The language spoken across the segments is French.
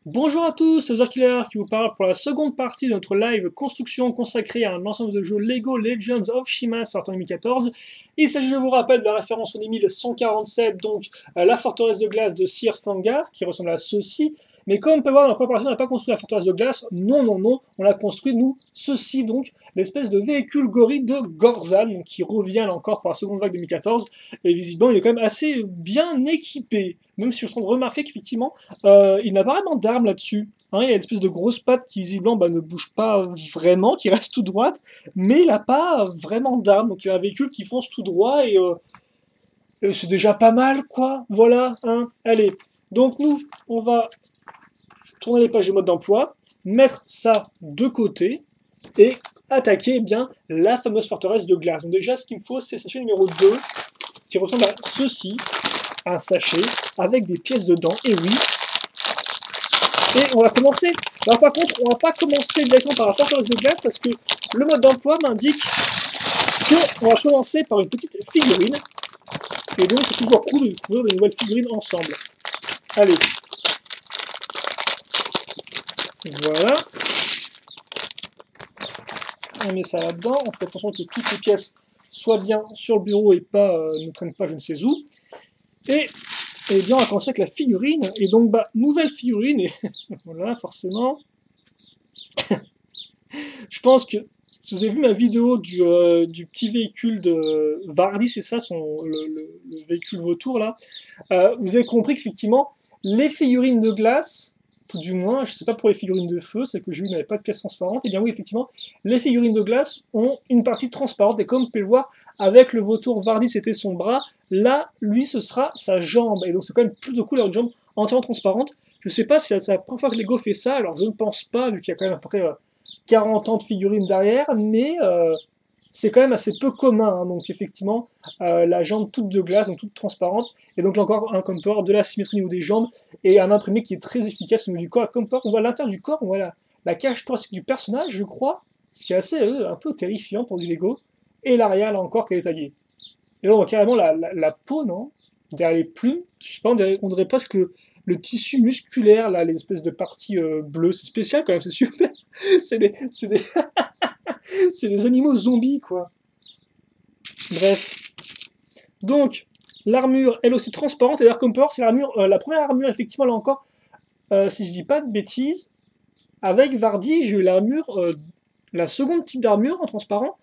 Bonjour à tous, c'est Killer qui vous parle pour la seconde partie de notre live construction consacrée à un ensemble de jeux Lego Legends of Shima sorti en 2014. Il s'agit, je vous rappelle, de la référence au 1147, donc la forteresse de glace de Sir Fangar, qui ressemble à ceci. Mais comme on peut voir dans la première partie, on n'a pas construit la forteresse de glace, non, non, non, on l'a construit, nous, ceci, donc, l'espèce de véhicule gorille de Gorzan, donc, qui revient là encore pour la seconde vague 2014, et visiblement il est quand même assez bien équipé, même si je suis en train de remarquer qu'effectivement, il n'a pas vraiment d'arme là-dessus. Hein, il a une espèce de grosse patte qui visiblement ne bouge pas vraiment, qui reste tout droite, mais il n'a pas vraiment d'arme. Donc il a un véhicule qui fonce tout droit et c'est déjà pas mal, quoi. Voilà, hein. Allez, donc nous, on va tourner les pages de mode d'emploi, mettre ça de côté et attaquer bien la fameuse forteresse de glace. Donc déjà, ce qu'il me faut, c'est sachet numéro 2 qui ressemble à ceci, un sachet avec des pièces dedans. Et oui, et on va commencer. Alors par contre, on va pas commencer directement par la forteresse de glace parce que le mode d'emploi m'indique qu'on va commencer par une petite figurine. Et donc c'est toujours cool de découvrir des nouvelles figurines ensemble. Allez. Voilà. On met ça là-dedans. On fait attention que toutes les pièces soient bien sur le bureau et pas ne traînent pas je ne sais où. Et bien on va commencer avec la figurine. Et donc nouvelle figurine. Et voilà, forcément. Je pense que si vous avez vu ma vidéo du petit véhicule de Vardy, c'est ça, le véhicule vautour là, vous avez compris qu'effectivement, les figurines de glace, tout du moins, je ne sais pas pour les figurines de feu, c'est que j'ai vu n'avait pas de pièces transparentes, et bien oui, effectivement, les figurines de glace ont une partie transparente, et comme vous pouvez le voir, avec le vautour Vardy, c'était son bras, là, lui, ce sera sa jambe, et donc c'est quand même plutôt cool, avoir une jambe entièrement transparente. Je ne sais pas si c'est la première fois que Lego fait ça, alors je ne pense pas, vu qu'il y a quand même à peu près 40 ans de figurines derrière, mais c'est quand même assez peu commun. Hein, donc effectivement, la jambe toute de glace, donc toute transparente, et donc là encore un comfort, de la symétrie au niveau des jambes, et un imprimé qui est très efficace au niveau du corps. Comme on voit l'intérieur du corps, on voit la cage thoracique du personnage, je crois, ce qui est assez un peu terrifiant pour du Lego, et l'arrière là encore qui est détaillé. Et là on voit carrément la peau, non, derrière les plumes, je sais pas, on dirait presque le tissu musculaire, là, les espèces de parties bleues. C'est spécial quand même, c'est super. C'est des c'est des animaux zombies, quoi. Bref. Donc, l'armure, elle aussi transparente, et d'ailleurs, comme c'est l'armure, la première armure, effectivement, là encore, si je dis pas de bêtises, avec Vardy, j'ai eu l'armure, la seconde type d'armure en transparent,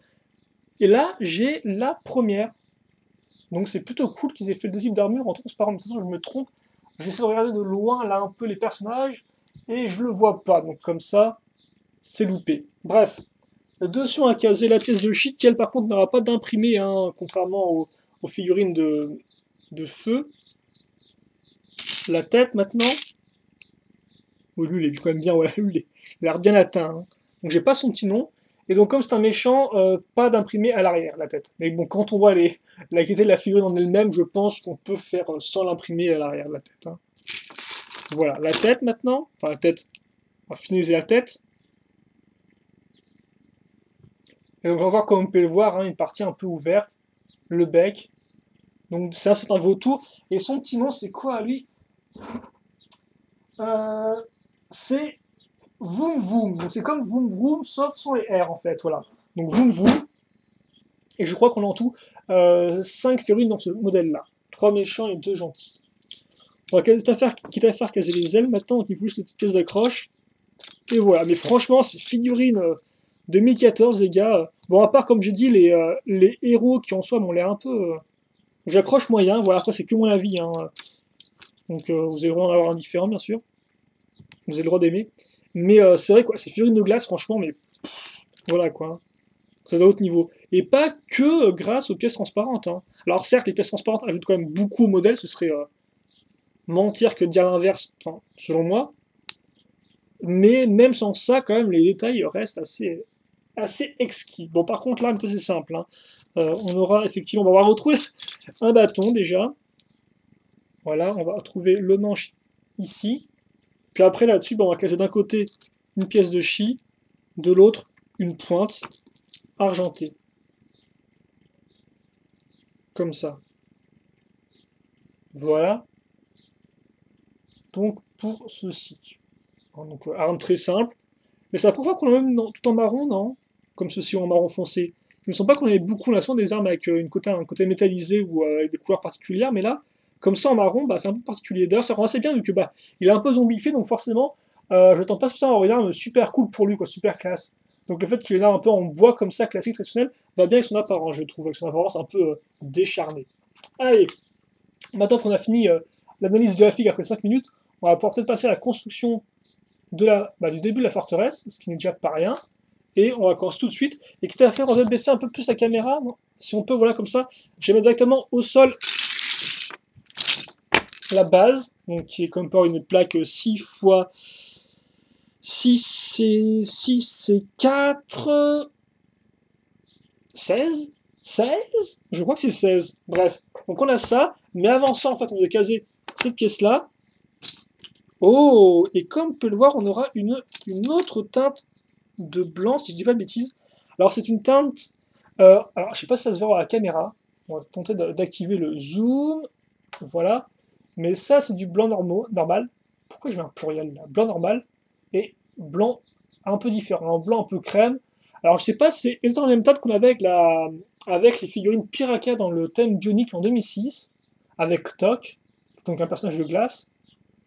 et là, j'ai la première. Donc, c'est plutôt cool qu'ils aient fait deux types d'armure en transparent. De toute façon, je me trompe. J'essaie de regarder de loin, là, un peu les personnages, et je le vois pas. Donc, comme ça, c'est loupé. Bref. Dessus, on a casé la pièce de shit, qui elle par contre n'aura pas d'imprimé, hein, contrairement aux figurines de feu. La tête maintenant. Oui, lui, il est quand même bien, ouais, lui, il a l'air bien atteint. Hein. Donc j'ai pas son petit nom. Et donc comme c'est un méchant, pas d'imprimé à l'arrière, la tête. Mais bon, quand on voit la qualité de la figurine en elle-même, je pense qu'on peut faire sans l'imprimer à l'arrière de la tête. Hein. Voilà, la tête maintenant. Enfin, la tête. On va finaliser la tête. Et donc on va voir, comme on peut le voir, hein, une partie un peu ouverte. Le bec. Donc ça, c'est un vautour. Et son petit nom, c'est quoi, lui? euh, C'est Voom Voom. Donc c'est comme Voom Vroom, sauf sans les R, en fait. Voilà. Donc Voom Voom. Et je crois qu'on a en tout 5 figurines dans ce modèle-là. 3 méchants et 2 gentils. On va quitte à faire caser les ailes maintenant, donc il faut juste les petites pièces d'accroche. Et voilà. Mais franchement, ces figurines 2014, les gars. Bon, à part, comme j'ai dit, les héros qui en soi m'ont l'air un peu. J'accroche moyen. Voilà, après, c'est que mon avis. Hein. Donc vous allez le droit d'en avoir un différent, bien sûr. Vous avez le droit d'aimer. Mais c'est vrai, quoi, ces figurines de glace, franchement, mais voilà, quoi. Hein. C'est à autre niveau. Et pas que grâce aux pièces transparentes. Hein. Alors certes, les pièces transparentes ajoutent quand même beaucoup au modèle, ce serait mentir que de dire l'inverse, enfin, selon moi. Mais même sans ça, quand même, les détails restent assez exquis. Bon, par contre, là, c'est simple. Hein. On aura effectivement, on va retrouver un bâton déjà. Voilà, on va trouver le manche ici. Puis après, là-dessus, on va caser d'un côté une pièce de chi, de l'autre, une pointe argentée. Comme ça. Voilà. Donc, pour ceci. Hein, donc arme très simple. Mais c'est la première fois qu'on a même tout en marron, non? Comme ceci en marron foncé. Il me semble pas qu'on avait beaucoup l'instant des armes avec un côté métallisé ou avec des couleurs particulières, mais là, comme ça en marron, bah, c'est un peu particulier. D'ailleurs, ça rend assez bien vu que bah, il est un peu zombifié, donc forcément, je t'entends pas spécialement avoir une arme super cool pour lui, quoi, super classe. Donc le fait qu'il ait là un peu en bois comme ça, classique, traditionnel, va bien avec son apparence, je trouve, avec son apparence un peu décharnée. Allez, maintenant qu'on a fini l'analyse de la figue après 5 minutes, on va pouvoir peut-être passer à la construction du début de la forteresse, ce qui n'est déjà pas rien. Et on va commencer tout de suite. Et quitte à faire, on va baisser un peu plus la caméra. Non, si on peut, voilà, comme ça. Je vais mettre directement au sol la base, donc qui est comme par une plaque 6 fois 6 et 4. 16. 16. Je crois que c'est 16. Bref. Donc on a ça. Mais avant ça, en fait, on va caser cette pièce-là. Oh, et comme on peut le voir, on aura une autre teinte de blanc, si je dis pas de bêtises. Alors c'est une teinte, alors je sais pas si ça se voit à la caméra, on va tenter d'activer le zoom, voilà. Mais ça c'est du blanc normal. Pourquoi je mets un pluriel là? Blanc normal et blanc un peu différent, un blanc un peu crème. Alors je sais pas si c'est exactement la même teinte qu'on avait avec les figurines Piraka dans le thème Bionic en 2006, avec Tok, donc un personnage de glace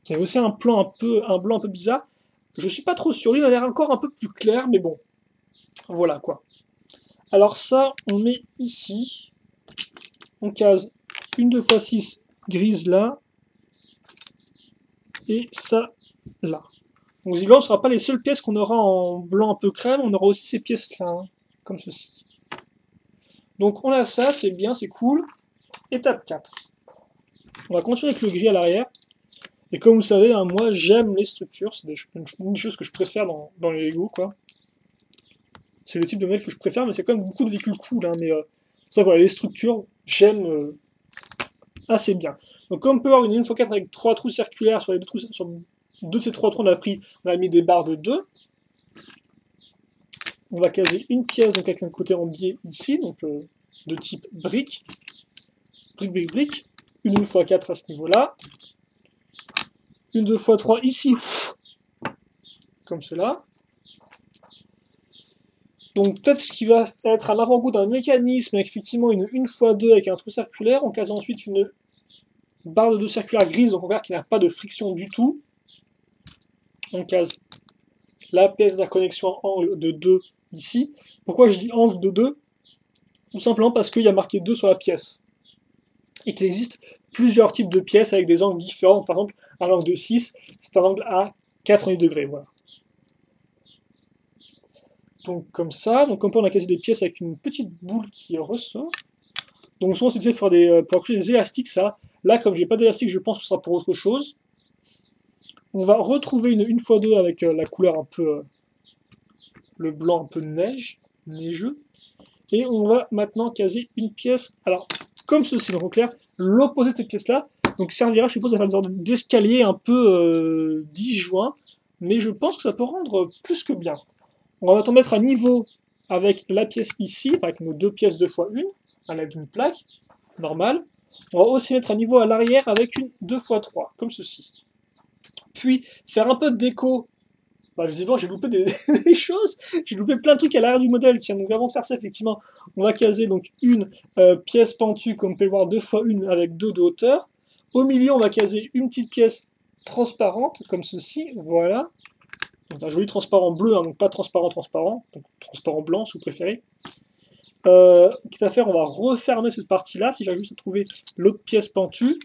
qui avait aussi un blanc un peu bizarre. Je suis pas trop sûr, lui il a l'air encore un peu plus clair, mais bon, voilà quoi. Alors ça, on met ici, on case une 2x6 grise là, et ça là. Donc visiblement, ce ne sera pas les seules pièces qu'on aura en blanc un peu crème, on aura aussi ces pièces là, hein, comme ceci. Donc on a ça, c'est bien, c'est cool. Étape 4. On va continuer avec le gris à l'arrière. Et comme vous savez, hein, moi j'aime les structures, c'est une chose que je préfère dans les Lego, quoi. C'est le type de modèle que je préfère, mais c'est quand même beaucoup de véhicules cool, hein, mais ça voilà, les structures, j'aime assez bien. Donc comme on peut voir une 1x4 avec 3 trous circulaires, sur deux de ces 3 trous on a mis des barres de 2. On va caser une pièce donc avec un côté en biais ici, donc de type brique. Brique. Une 1x4 à ce niveau-là. Une 2x3 ici, comme cela. Donc peut-être ce qui va être un avant-goût d'un mécanisme avec effectivement une 1x2 avec un trou circulaire. On case ensuite une barre de 2 circulaire grise, donc on voit qu'il n'y a pas de friction du tout. On case la pièce d'interconnexion en angle de 2 ici. Pourquoi je dis angle de 2? Tout simplement parce qu'il y a marqué 2 sur la pièce. Et qu'il existe plusieurs types de pièces avec des angles différents. Par exemple, un angle de 6, c'est un angle à 90 degrés. Voilà. Donc comme ça, donc on a casé des pièces avec une petite boule qui ressort. Donc souvent c'est utilisé pour accrocher des élastiques, ça. Là, comme j'ai pas d'élastique, je pense que ce sera pour autre chose. On va retrouver une 1x2 avec la couleur un peu le blanc un peu neigeux. Et on va maintenant caser une pièce, alors comme ceci, donc en clair, l'opposé de cette pièce-là, donc servira, je suppose, à faire une sorte d'escalier un peu disjoint, mais je pense que ça peut rendre plus que bien. On va maintenant mettre à niveau avec la pièce ici, avec nos deux pièces 2x1, à l'aide d'une plaque, normale. On va aussi mettre à niveau à l'arrière avec une 2x3, comme ceci. Puis, faire un peu de déco. Bah, visiblement, j'ai loupé des choses. J'ai loupé plein de trucs à l'arrière du modèle. Tiens, donc avant de faire ça, effectivement, on va caser donc une pièce pentue, comme on peut le voir, 2x1 avec 2 de hauteur. Au milieu, on va caser une petite pièce transparente, comme ceci. Voilà. Donc un joli transparent bleu, hein, donc pas transparent, donc transparent blanc, si vous préférez. Quitte à faire, on va refermer cette partie-là, si j'arrive juste à trouver l'autre pièce pentue.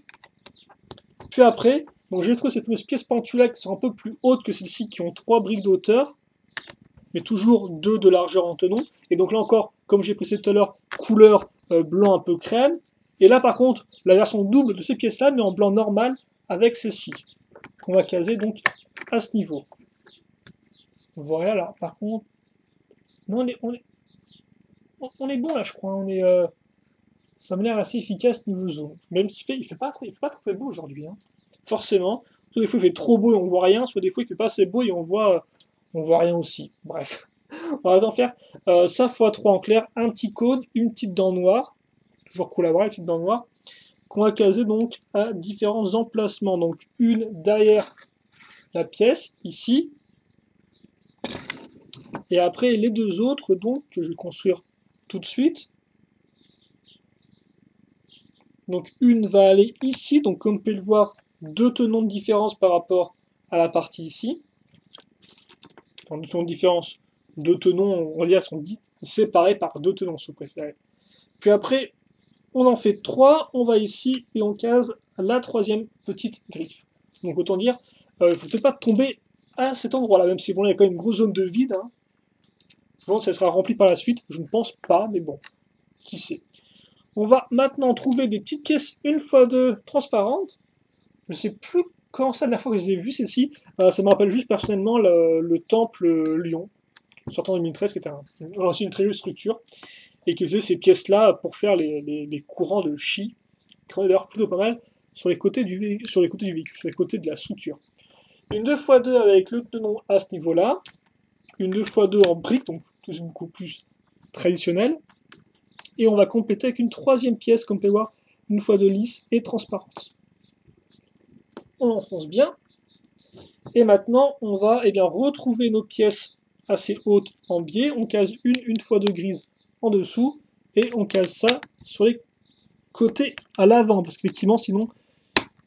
Puis après, donc j'ai trouvé cette fameuse pièce pentue-là qui sont un peu plus hautes que celles-ci, qui ont 3 briques de hauteur, mais toujours 2 de largeur en tenon. Et donc là encore, comme j'ai précisé tout à l'heure, couleur blanc un peu crème. Et là par contre, la version double de ces pièces-là, mais en blanc normal, avec celle-ci, qu'on va caser donc à ce niveau. Voilà, là, par contre, non, on est bon là, je crois. Ça me l'air assez efficace niveau zoom. Même s'il il fait pas très beau aujourd'hui. Hein. Forcément. Soit des fois il fait trop beau et on voit rien, soit des fois il fait pas assez beau et on voit rien aussi. Bref. On va en faire ça x3 en clair, un petit cône, une petite dent noire. Toujours cool à voir, une petite dent noire. Qu'on va caser donc à différents emplacements. Donc une derrière la pièce ici. Et après, les deux autres, donc, que je vais construire tout de suite. Donc, une va aller ici. Donc, comme vous pouvez le voir, deux tenons de différence par rapport à la partie ici. Enfin, deux tenons de différence. Deux tenons, on va dire, sont séparés par deux tenons, si vous préférez. Puis après, on en fait trois. On va ici et on case la troisième petite griffe. Donc, autant dire, il ne faut peut-être pas tomber à cet endroit-là, même si bon, là, il y a quand même une grosse zone de vide. Hein. Je pense que ça sera rempli par la suite. Je ne pense pas, mais bon, qui sait. On va maintenant trouver des petites pièces 1x2 transparentes. Je ne sais plus quand c'est la dernière fois que je les ai vues, celles-ci. Ça me rappelle juste personnellement le temple Lyon, sortant en 2013, qui était aussi une très jolie structure. Et que j'ai ces pièces-là pour faire les courants de chi, qui sont d'ailleurs plutôt pas mal sur les côtés du véhicule, sur les côtés de la structure. Une 2x2 avec le tenon à ce niveau-là. Une 2x2 en briques, donc c'est beaucoup plus traditionnel. Et on va compléter avec une troisième pièce, comme vous pouvez voir, une fois de lisse et transparente. On enfonce bien. Et maintenant, on va retrouver nos pièces assez hautes en biais. On case une fois de grise en dessous. Et on case ça sur les côtés à l'avant. Parce qu'effectivement, sinon,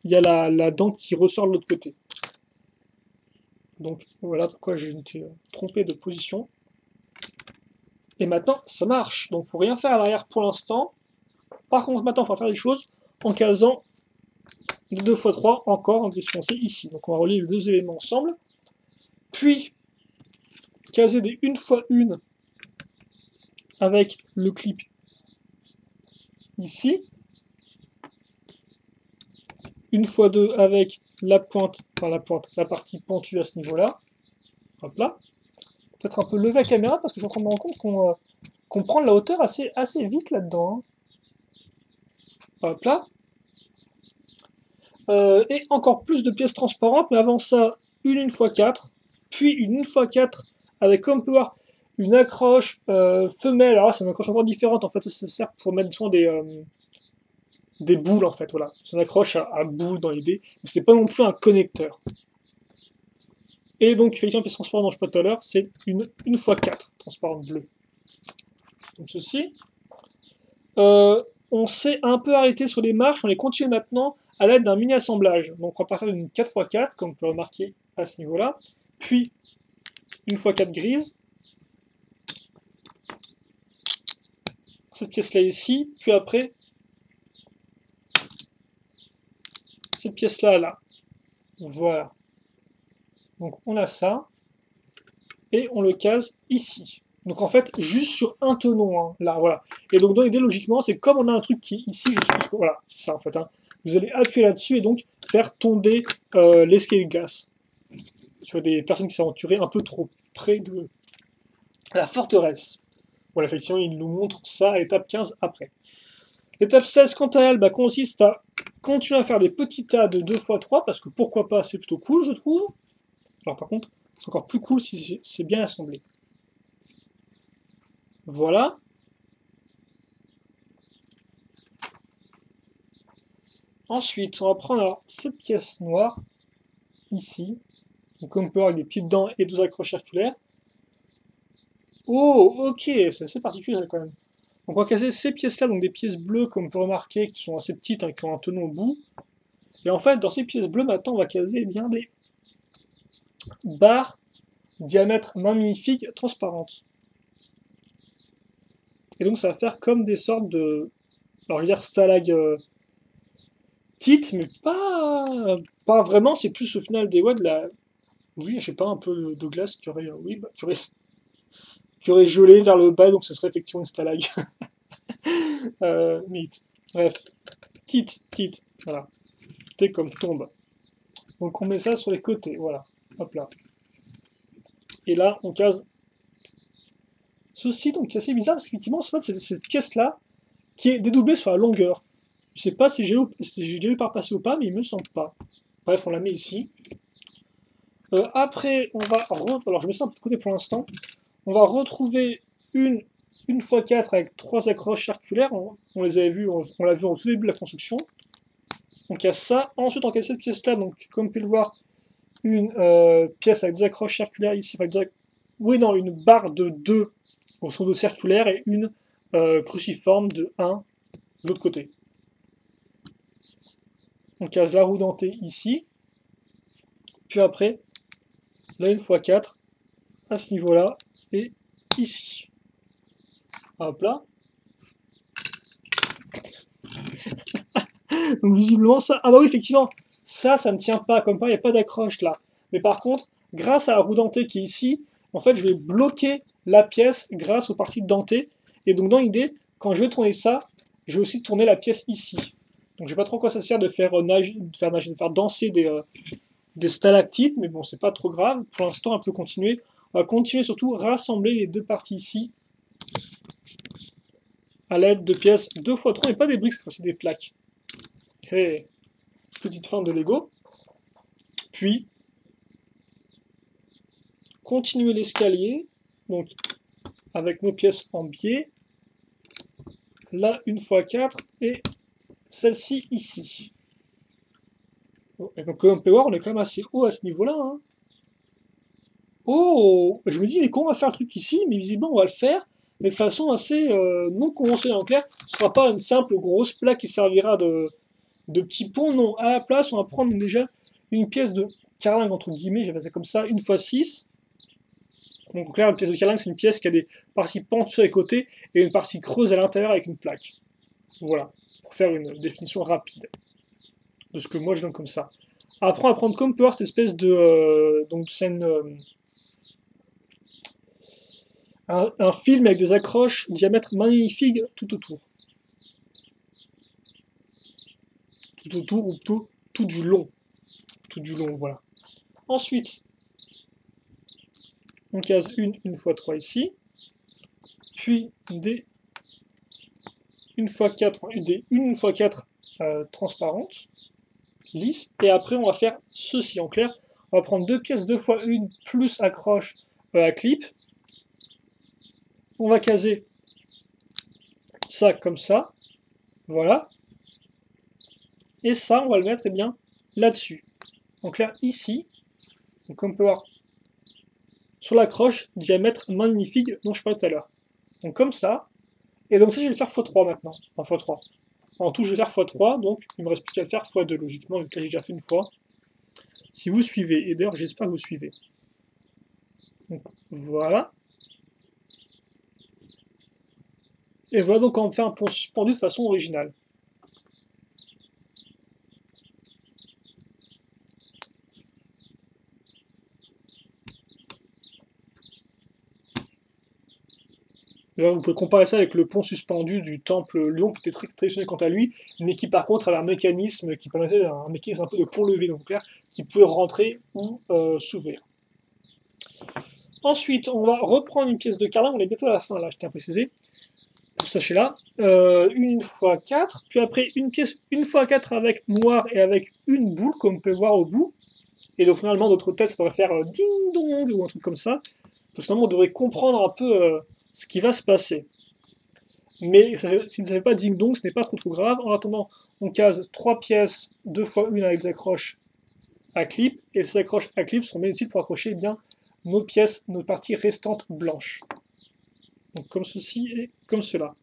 il y a la dent qui ressort de l'autre côté. Donc voilà pourquoi j'ai été trompé de position. Et maintenant, ça marche. Donc, il ne faut rien faire à l'arrière pour l'instant. Par contre, maintenant, il faut faire les choses en casant 2x3 encore en gris foncé ici. Donc, on va relier les deux éléments ensemble. Puis, caser des 1x1 avec le clip ici. 1x2 avec la pointe, la partie pentue à ce niveau-là. Hop là. Peut-être un peu lever la caméra parce que je suis en train de me rendre compte qu'on prend de la hauteur assez vite là-dedans. Hein. Hop là. Et encore plus de pièces transparentes, mais avant ça, une 1x4, puis une 1x4 avec, comme on peut voir, une accroche femelle. Alors là, c'est une accroche encore différente, en fait, ça sert pour mettre souvent des boules, en fait, voilà. C'est une accroche à boules dans l'idée, mais c'est pas non plus un connecteur. Et donc, effectivement, pièce transparente dont je parlais tout à l'heure, c'est une 1x4 transparente bleue. Donc ceci. On s'est un peu arrêté sur les marches, on les continue maintenant à l'aide d'un mini-assemblage. Donc on va partir d'une 4x4, comme on peut remarquer à ce niveau-là, puis une x 4 grise, cette pièce-là ici, puis après cette pièce-là, là. Voilà. Donc on a ça, et on le case ici. Donc en fait, juste sur un tenon, hein, là, voilà. Et donc dans l'idée, logiquement, c'est comme on a un truc qui est ici, voilà, c'est ça en fait. Hein. Vous allez appuyer là-dessus et donc faire tomber l'escalier de glace sur des personnes qui s'aventuraient un peu trop près de la forteresse. Voilà, effectivement, il nous montre ça à l'étape 15 après. L'étape 16, quant à elle, consiste à continuer à faire des petits tas de 2x3, parce que pourquoi pas, c'est plutôt cool, je trouve. Alors par contre, c'est encore plus cool si c'est bien assemblé. Voilà. Ensuite, on va prendre alors, cette pièce noire, ici, donc comme on peut voir avec des petites dents et deux accroches circulaires. Oh, ok, c'est assez particulier quand même. Donc on va casser ces pièces-là, donc des pièces bleues, comme on peut remarquer, qui sont assez petites, hein, qui ont un tenon au bout. Et en fait, dans ces pièces bleues, maintenant, on va caser bien des barres diamètre magnifique transparentes. Et donc ça va faire comme des sortes de, alors je vais dire stalagmites, mais pas vraiment, c'est plus au final des de la, oui, je sais pas, un peu de glace qui aurait, oui, qui aurait gelé vers le bas, donc ce serait effectivement une stalagmite. Bref, petite, voilà, c'est comme tombe. Donc on met ça sur les côtés, voilà, hop là. Et là, on case ceci, donc c'est assez bizarre parce qu'effectivement, en fait, c'est cette pièce-là qui est dédoublée sur la longueur. Je sais pas si j'ai déjà eu par passer ou pas, mais il me semble pas. Bref, on la met ici. Après, on va... Alors, je mets ça un peu de côté pour l'instant. On va retrouver une x4 avec trois accroches circulaires. On les avait vues, on l'a vu au tout début de la construction. On casse ça. Ensuite, on casse cette pièce-là. Donc, comme vous pouvez le voir, une pièce avec deux accroches circulaires ici, enfin, oui, non, une barre de 2 grosso modo circulaire et une cruciforme de 1 de l'autre côté. On case la roue dentée ici, puis après, la 1x4 à ce niveau-là et ici. Hop là. Donc visiblement ça... Ah bah oui, effectivement, ça ne tient pas, comme pas, il n'y a pas d'accroche là. Mais par contre, grâce à la roue dentée qui est ici, en fait, je vais bloquer la pièce grâce aux parties dentées. Et donc dans l'idée, quand je vais tourner ça, je vais aussi tourner la pièce ici. Donc je sais pas trop quoi ça sert de faire, de faire danser des stalactites, mais bon, c'est pas trop grave. Pour l'instant, on peut continuer. On va continuer surtout à rassembler les deux parties ici à l'aide de pièces 2x3, et pas des briques, c'est des plaques. Et petite fin de Lego. Puis, continuer l'escalier, donc avec nos pièces en biais. Là, 1x4 et celle-ci ici. Bon, et donc, comme on peut voir, on est quand même assez haut à ce niveau-là. Hein. Oh, je me dis, mais comment on va faire le truc ici? Mais visiblement, on va le faire, mais de façon assez non conventionnelle. En clair, ce ne sera pas une simple grosse plaque qui servira de petit pont. Non, à la place, on va prendre déjà une pièce de carlingue, entre guillemets, j'ai fait ça comme ça, 1x6. Donc, en clair, une pièce de carlingue, c'est une pièce qui a des parties pentues sur les côtés et une partie creuse à l'intérieur avec une plaque. Voilà, pour faire une définition rapide de ce que moi je donne comme ça. Après, on va prendre comme peur cette espèce de donc scène. Un film avec des accroches diamètre magnifique tout autour. Tout autour ou tout du long. Tout du long, voilà. Ensuite, on case une 1x3 ici. Puis des 1x4, des 1x4 transparentes, lisses. Et après, on va faire ceci en clair. On va prendre deux pièces 2x1 plus accroche à clip. On va caser ça comme ça. Voilà. Et ça, on va le mettre bien là-dessus. En clair, ici. Donc, on peut voir sur l'accroche, diamètre magnifique dont je parlais tout à l'heure. Donc, comme ça. Et donc, ça, je vais le faire x3 maintenant. Enfin, x3. En tout, je vais faire x3. Donc, il me reste plus qu'à le faire x2. Logiquement, donc là, j'ai déjà fait une fois. Si vous suivez. Et d'ailleurs, j'espère que vous suivez. Donc, voilà. Et voilà donc on fait un pont suspendu de façon originale. D'ailleurs, vous pouvez comparer ça avec le pont suspendu du temple Lyon qui était très traditionnel quant à lui, mais qui par contre avait un mécanisme qui permettait un mécanisme un peu de pont levé, donc là, qui pouvait rentrer ou s'ouvrir. Ensuite, on va reprendre une pièce de carlingue, on est bientôt à la fin là, je tiens à préciser. Sachez-là, 1x4, puis après une pièce 1x4 avec noir et avec une boule, comme on peut voir au bout. Et donc finalement, notre tête, ça devrait faire ding-dong ou un truc comme ça. Donc finalement, on devrait comprendre un peu ce qui va se passer. Mais si vous ne savez pas ding-dong, ce n'est pas trop grave. En attendant, on case 3 pièces 2x1 avec des accroches à clip. Et ces accroches à clip sont bien utiles pour accrocher bien nos pièces, nos parties restantes blanches. Donc comme ceci et comme cela.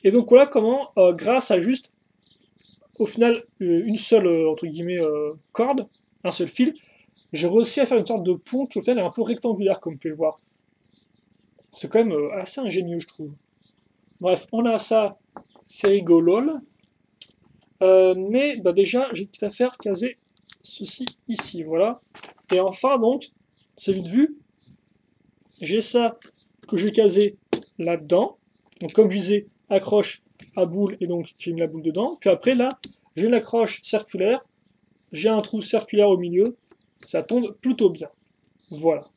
Et donc voilà comment, grâce à juste, au final, une seule, entre guillemets, corde, un seul fil, j'ai réussi à faire une sorte de pont qui au final est un peu rectangulaire, comme vous pouvez le voir. C'est quand même assez ingénieux, je trouve. Bref, on a ça, c'est rigolo. Mais bah déjà, j'ai une petite affaire, caser ceci ici, voilà. Et enfin, donc, c'est vite vu, j'ai ça que je vais caser là-dedans. Donc comme je disais, accroche à boule, et donc j'ai mis la boule dedans. Puis après, là, j'ai une accroche circulaire, j'ai un trou circulaire au milieu, ça tombe plutôt bien. Voilà.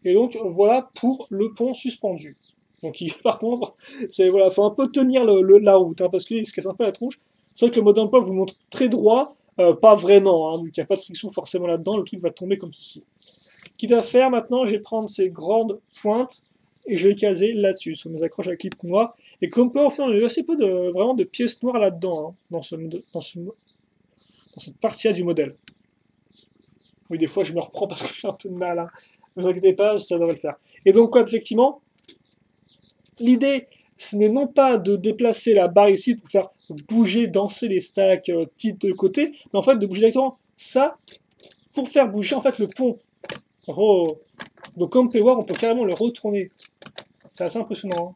Et donc voilà pour le pont suspendu. Donc par contre, voilà, faut un peu tenir la route, hein, parce qu'il se casse un peu la tronche. C'est vrai que le mode d'emploi vous montre très droit, pas vraiment, hein, donc il n'y a pas de friction forcément là-dedans, le truc va tomber comme ceci. Quitte à faire maintenant, je vais prendre ces grandes pointes et je vais caser là-dessus, sur mes accroches à clip noir. Et comme on peut, en fait, on a assez peu vraiment de pièces noires là-dedans, hein, dans cette partie-là du modèle. Oui, des fois, je me reprends parce que j'ai un peu de mal. Hein. Ne vous inquiétez pas, ça devrait le faire. Et donc, quoi, effectivement, l'idée, ce n'est non pas de déplacer la barre ici pour faire bouger, danser les stacks titres de côté, mais en fait de bouger directement ça pour faire bouger en fait le pont. Oh. Donc comme vous pouvez voir, on peut carrément le retourner. C'est assez impressionnant. Hein.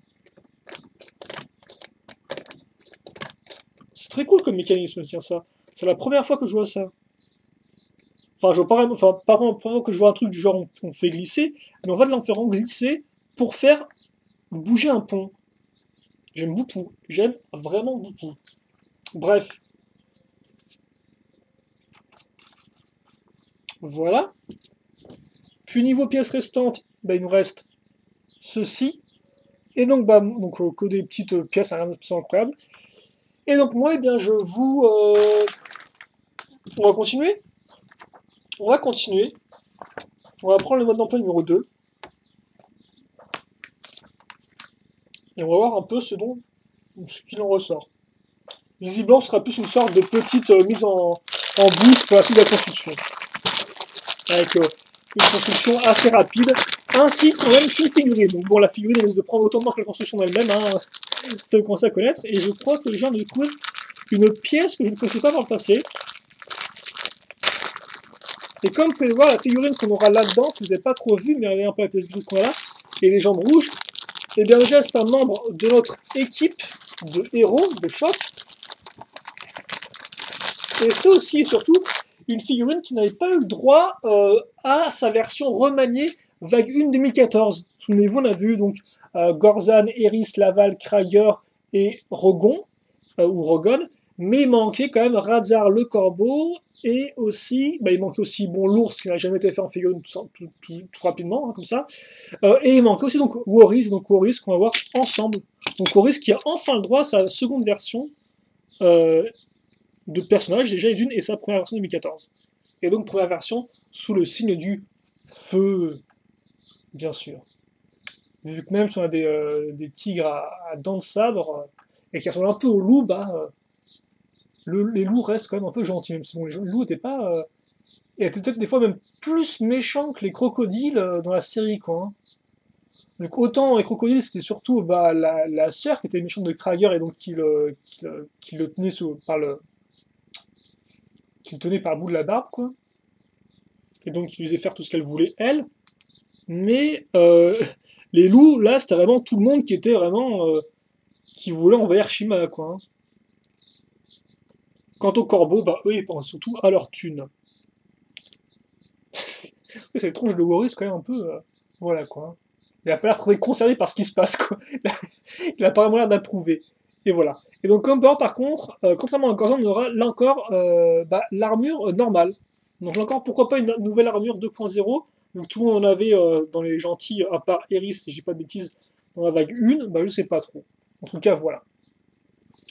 C'est très cool comme mécanisme, tiens ça. C'est la première fois que je vois ça. Enfin, je vois pas, enfin, pas vraiment que je vois un truc du genre on fait glisser, mais on va de l'enfer glisser pour faire bouger un pont. J'aime beaucoup. J'aime vraiment beaucoup. Bref. Voilà. Puis niveau pièces restantes, bah, il nous reste ceci. Et donc, bah, donc que des petites pièces, rien de spécialement incroyable. Et donc moi, eh bien, je vous... on va continuer. On va continuer. On va prendre le mode d'emploi numéro 2. Et on va voir un peu ce qu'il en ressort. Visiblement, ce sera plus une sorte de petite mise en bouche pour la suite de la construction. Avec une construction assez rapide, ainsi qu'on même qu'une figurine. Donc bon, la figurine risque de prendre autant de temps que la construction elle-même, hein, ça vous commencez à connaître, et je crois que je viens de découvrir une pièce que je ne connaissais pas dans le passé. Et comme vous pouvez voir, la figurine qu'on aura là-dedans, si vous n'avez pas trop vu, mais regardez un peu la pièce grise qu'on a là, et les jambes rouges, et bien déjà c'est un membre de notre équipe de héros, de choc. Et c'est aussi et surtout une figurine qui n'avait pas eu le droit à sa version remaniée vague 1 2014. Souvenez-vous, on a vu donc Gorzan, Eris, Laval, Krager et Rogon, ou Rogon, mais il manquait quand même Razar le corbeau, et aussi, bah, il manquait aussi bon, l'ours qui n'a jamais été fait en figurine tout rapidement, hein, comme ça, et il manquait aussi donc Warris qu'on va voir ensemble. Donc Warris qui a enfin le droit à sa seconde version, de personnage déjà et d'une et sa première version de 2014. Et donc première version sous le signe du feu, bien sûr. Vu que même si on a des tigres à dents de sabre et qui ressemblent un peu aux loups, bah, les loups restent quand même un peu gentils, même si bon, les loups n'étaient pas... étaient peut-être des fois même plus méchants que les crocodiles dans la série, quoi. Hein. Donc autant les crocodiles, c'était surtout bah, la sœur qui était méchante de Krager et donc qui le tenait qui le tenait par le bout de la barbe, quoi. Et donc qui lui faisait faire tout ce qu'elle voulait, elle. Mais les loups, là, c'était vraiment tout le monde qui était vraiment... qui voulait envahir Shima, quoi. Hein. Quant aux corbeaux, bah eux, ils pensent surtout à leur thune. Cette tronche de Warrior, c'est quand même un peu... voilà, quoi. Il a pas l'air très concerné par ce qui se passe, quoi. Il a pas vraiment l'air d'approuver. Et voilà. Et donc, Comber, par contre, contrairement à Gorzan, on aura là encore bah, l'armure normale. Donc là encore, pourquoi pas une nouvelle armure 2.0. Donc tout le monde en avait dans les gentils, à part Eris, si je dis pas de bêtises, dans la vague 1, bah je sais pas trop. En tout cas, voilà.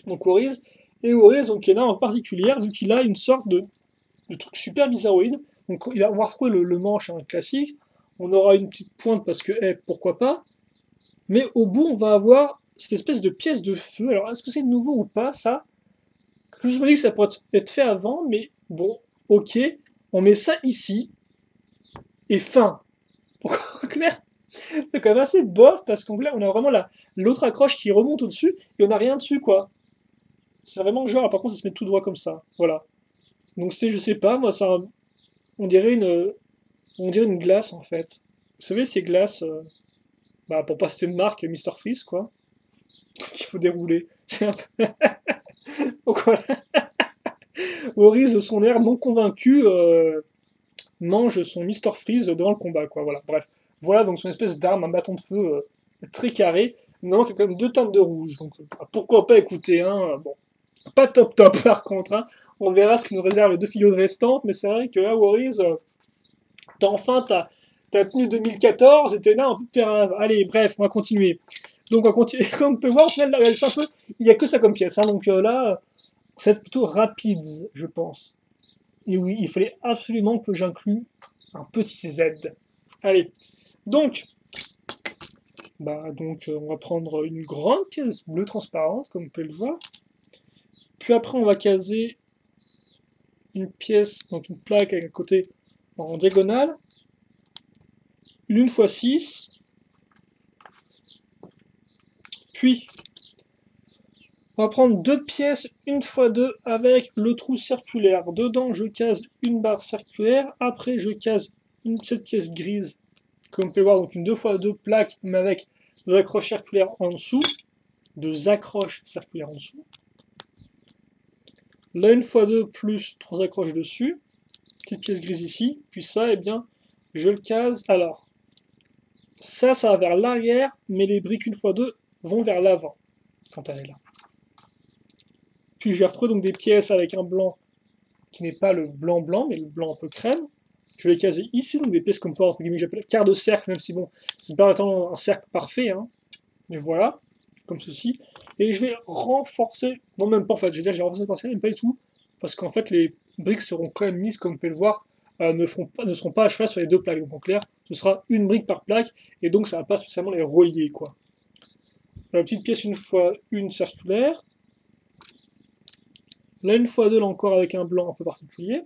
Donc Warriors, et Warriors, donc il y en a en particulier, vu qu'il a une sorte de truc super bizarroïde. Donc on va retrouver le manche hein, classique, on aura une petite pointe parce que, pourquoi pas, mais au bout, on va avoir cette espèce de pièce de feu. Alors, est-ce que c'est nouveau ou pas, ça? Je me dis que ça pourrait être fait avant, mais bon, ok, on met ça ici, et fin. Donc, en clair, c'est quand même assez bof, parce qu'en clair, on a vraiment l'autre accroche qui remonte au-dessus, et on n'a rien dessus, quoi. C'est vraiment genre, par contre, ça se met tout droit comme ça. Voilà. Donc, c'est, je sais pas, moi, ça, on dirait une glace, en fait. Vous savez, ces glaces, bah, pour pas citer de marque, Mister Freeze, quoi, qu'il faut dérouler. C'est un peu... Donc, voilà. Horis, de son air non convaincu, mange son Mister Freeze devant le combat, quoi. Voilà, bref. Voilà donc son espèce d'arme, un bâton de feu très carré. Non, qui a quand même deux teintes de rouge. Donc pourquoi pas écouter un. Bon, pas top top par contre. Hein. On verra ce que nous réservent les deux figures restantes, mais c'est vrai que là, Warriors, t'as enfin ta tenue 2014 et t'es là un peu pérave. Allez, bref, on va continuer. Donc on va continuer. Comme on peut voir, au final, là, c'est un peu. Il n'y a que ça comme pièce. Hein, donc là, c'est plutôt rapide, je pense. Et oui, il fallait absolument que j'inclue un petit Z. Allez, donc, on va prendre une grande pièce bleue transparente, comme vous pouvez le voir. Puis après, on va caser une pièce, donc une plaque avec un côté en diagonale, une fois 6, puis on va prendre deux pièces, une fois deux, avec le trou circulaire. Dedans, je case une barre circulaire. Après, je case cette pièce grise, comme on peut voir, donc une 2x2 plaque, mais avec deux accroches circulaires en dessous. Deux accroches circulaires en dessous. Là, une fois deux, plus trois accroches dessus. Petite pièce grise ici. Puis ça, eh bien, je le case. Alors, ça va vers l'arrière, mais les briques, une fois deux, vont vers l'avant, quand elle est là. Puis je vais retrouver donc des pièces avec un blanc qui n'est pas le blanc blanc, mais le blanc un peu crème. Je vais les caser ici, donc des pièces comme quoi, entre guillemets, que j'appelle quart de cercle, même si bon, c'est pas vraiment un cercle parfait, hein. Mais voilà, comme ceci. Et je vais renforcer, non même pas en fait, je vais dire que j'ai renforcé partiel, mais pas du tout, parce qu'en fait les briques seront quand même mises, comme vous pouvez le voir, ne seront pas à cheval sur les deux plaques. Donc en clair, ce sera une brique par plaque, et donc ça va pas spécialement les relier, quoi. La petite pièce une fois une circulaire. Là, une fois deux, là encore avec un blanc un peu particulier.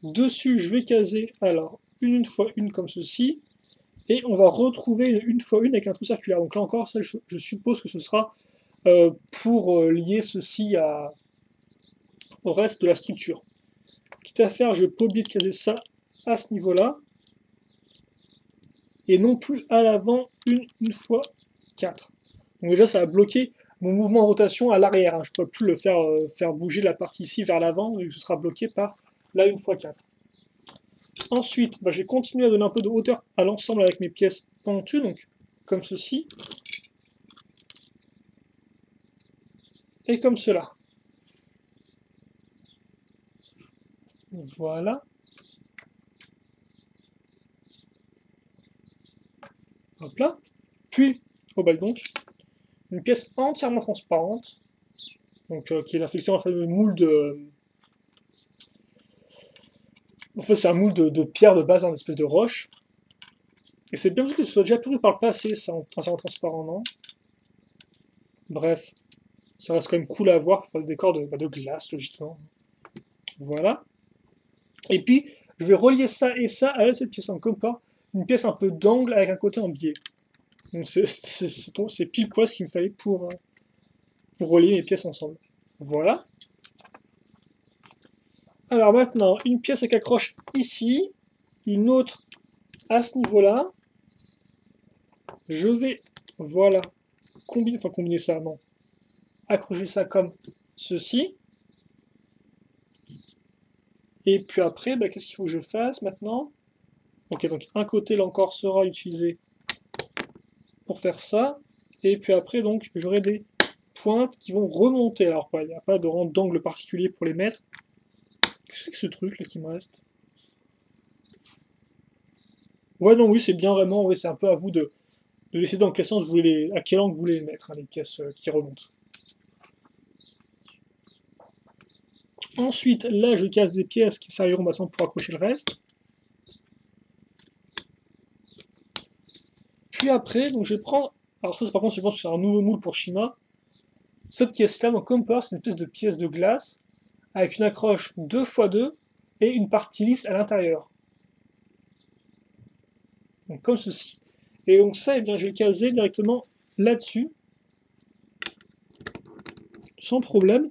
Dessus, je vais caser, alors, une fois une comme ceci. Et on va retrouver une fois une avec un trou circulaire. Donc là encore, ça, je suppose que ce sera pour lier ceci au reste de la structure. Quitte à faire, je ne vais pas oublier de caser ça à ce niveau-là. Et non plus à l'avant, une fois 4. Donc déjà, ça va bloquer mon mouvement en rotation à l'arrière, hein. Je ne peux plus le faire bouger la partie ici vers l'avant, et ce sera bloqué par là une fois 4. Ensuite, je vais continuer à donner un peu de hauteur à l'ensemble avec mes pièces pentues, donc comme ceci. Et comme cela. Voilà. Hop là. Puis, au bas donc, une pièce entièrement transparente, donc qui est la flexion en fait, de moule de. En fait, c'est un moule de pierre de base, une espèce de roche. Et c'est bien parce que ce soit déjà prévu par le passé, ça, entièrement transparent, non? Bref, ça reste quand même cool à voir pour faire des décors de glace, logiquement. Voilà. Et puis, je vais relier ça et ça à cette pièce en compas, une pièce un peu d'angle avec un côté en biais. Donc c'est pile poil ce qu'il me fallait pour relier mes pièces ensemble. Voilà. Alors maintenant, une pièce avec accroche ici, une autre à ce niveau-là. Je vais, voilà, combiner ça, non. Accrocher ça comme ceci. Et puis après, qu'est-ce qu'il faut que je fasse maintenant? Ok, donc un côté là encore sera utilisé pour faire ça. Et puis après, donc, j'aurai des pointes qui vont remonter. Alors, il n'y a pas d'angle particulier pour les mettre. Qu'est-ce que c'est que ce truc là qui me reste? Ouais, non, oui, c'est bien vraiment, ouais, c'est un peu à vous de décider dans quel sens vous voulez à quel angle vous voulez les mettre, hein, les pièces qui remontent. Ensuite, là, je casse des pièces qui serviront pour accrocher le reste. Puis après, donc je vais prendre. Alors ça, par contre, je pense que c'est un nouveau moule pour Shima. Cette pièce-là, donc comme par, c'est une espèce de pièce de glace avec une accroche 2x2 et une partie lisse à l'intérieur. Donc comme ceci. Et donc ça, eh bien, je vais caser directement là-dessus, sans problème.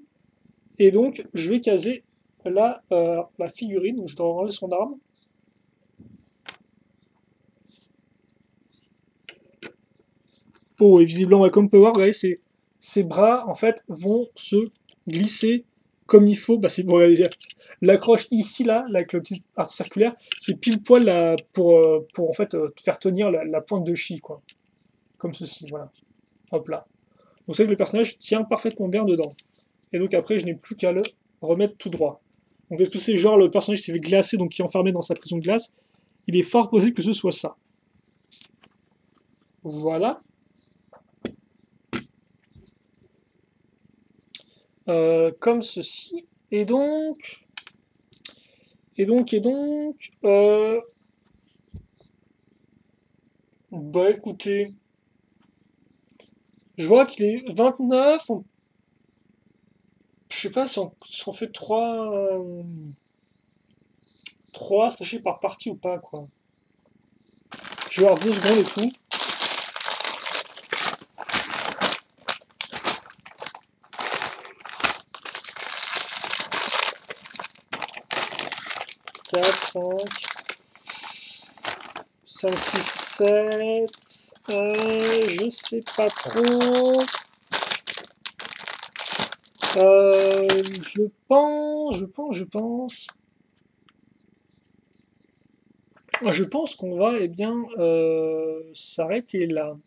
Et donc, je vais caser là la figurine, donc je dois enlever son arme. Oh, et visiblement, comme on peut voir, regardez, ses bras, en fait, vont se glisser comme il faut. C'est bon, l'accroche ici, là, avec le petit partie circulaire, c'est pile poil là, pour en fait, faire tenir la pointe de chi, quoi. Comme ceci, voilà. Hop là. Donc c'est que le personnage tient parfaitement bien dedans. Et donc après, je n'ai plus qu'à le remettre tout droit. Donc est-ce que c'est genre le personnage qui s'est fait glacer, donc qui est enfermé dans sa prison de glace? Il est fort possible que ce soit ça. Voilà. Comme ceci. Et donc... écoutez... Je vois qu'il est 29. Je sais pas si on fait 3 3, sachez par partie ou pas, quoi. Je vais avoir 2 secondes et tout. Quatre, 5, 6, 7, je sais pas trop. Je pense qu'on va, eh bien, s'arrêter là.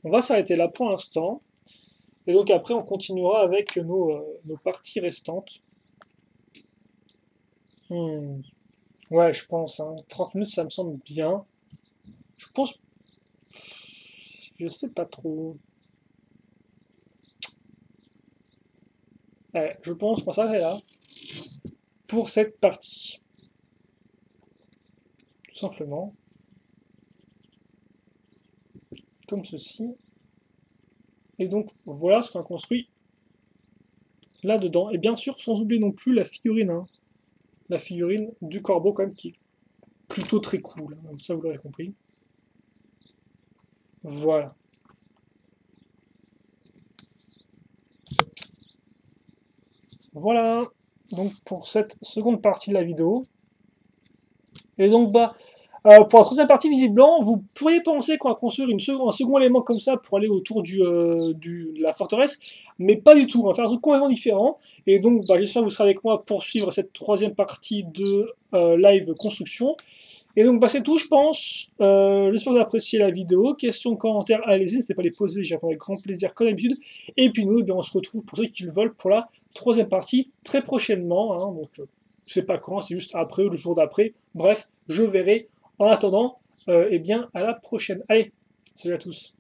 On va s'arrêter là pour l'instant. Et donc après, on continuera avec nos parties restantes. Ouais, je pense, hein. 30 minutes, ça me semble bien. Je pense... Je sais pas trop. Ouais, je pense qu'on s'arrête là pour cette partie. Tout simplement. Comme ceci. Et donc, voilà ce qu'on a construit là-dedans. Et bien sûr, sans oublier non plus la figurine. Hein. La figurine du corbeau, quand même, qui est plutôt très cool. Hein. Ça, vous l'aurez compris. Voilà. Voilà. Donc, pour cette seconde partie de la vidéo. Et donc, pour la troisième partie visiblement, vous pourriez penser qu'on va construire un second élément comme ça pour aller autour de la forteresse, mais pas du tout. On va faire un truc complètement différent. Et donc, j'espère que vous serez avec moi pour suivre cette troisième partie de live construction. Et donc, c'est tout, je pense. J'espère que vous avez apprécié la vidéo. Questions, commentaires, allez-y, n'hésitez pas à les poser, j'y répondrai avec grand plaisir, comme d'habitude. Et puis nous, on se retrouve pour ceux qui le veulent pour la troisième partie très prochainement. Hein. Donc, je sais pas quand, c'est juste après ou le jour d'après. Bref, je verrai. En attendant, eh bien, à la prochaine. Allez, salut à tous.